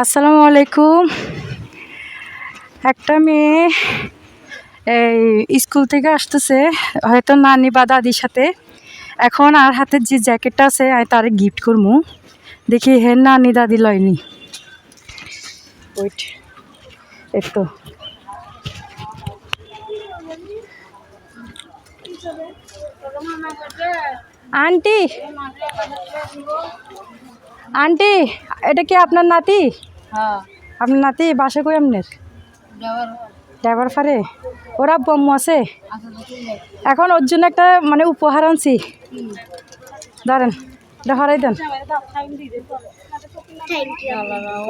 আসসালামু আলাইকুম। একটা মেয়ে এই স্কুল থেকে আসতেছে হয়তো নানি বা দাদির সাথে। এখন আর হাতের যে জ্যাকেটটা আছে আমি তারে গিফট করবো। দেখি হে নানি দাদি লয়নি। ওইট একটু আন্টি আন্টি এটা কি আপনার নাতি? হ্যাঁ, আপনার নাতি বাসা কই আপনার? ড্রাইভার ফারে ওরা বম্মু আছে। এখন ওর জন্য একটা মানে উপহার আনছি, ধরেন এটা হরাই দেন,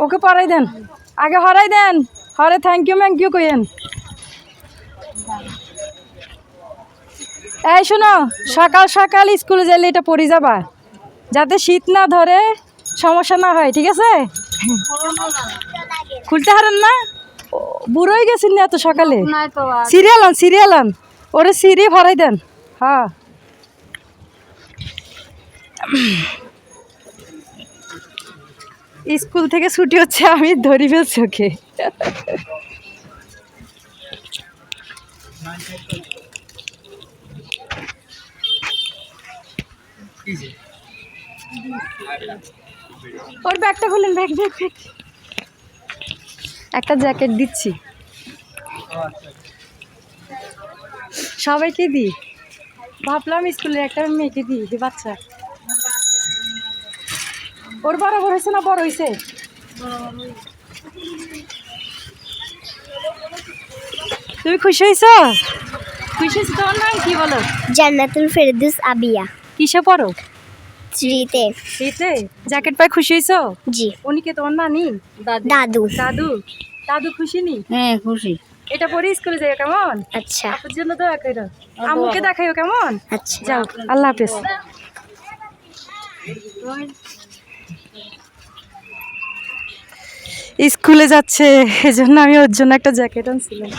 ওকে পরাই দেন, আগে হরাই দেন, হরে থ্যাংক ইউ কইেন। এই শোনো, সকাল সকাল স্কুলে যাইলে এটা পরে যাবা যাতে শীত না ধরে, সমস্যা না হয়, ঠিক আছে? খুলতে হারেন না, বুড়োই গেছেন না এত সকালে। সিরিয়াল আন ওরে সিরি ভরাই দেন। হ্যাঁ স্কুল থেকে ছুটি হচ্ছে, আমি ধরি ফেলছি ওকে। ওর ব্যাগটা খুলেন, ব্যাগ একটা জ্যাকেট দিচ্ছি সবাইকে দিই, ভাবলাম স্কুলে একটা মেয়েকে দিই, বাচ্চা। ওর বরাবর হয়েছে না বড় হয়েছে? তুমি খুশি হয়েছো? তোমার নাম কি বলো? জান্নাতুল ফেরদৌস আবিয়া। কিসে পড়ো? থ্রিতে। জ্যাকেট পাই খুশি হয়েছো? জি। উনি কে তোমার নানি? দাদু। দাদু খুশি নি? হ্যাঁ খুশি। এটা পরে স্কুলে যাই কেমন? আচ্ছা আপুর জন্য দোয়া করো, আম্মুকে দেখাইও কেমন? আচ্ছা যাও, আল্লাহ হাফেজ। স্কুলে যাচ্ছে, এজন্য আমি ওর জন্য একটা জ্যাকেট আনছিলাম।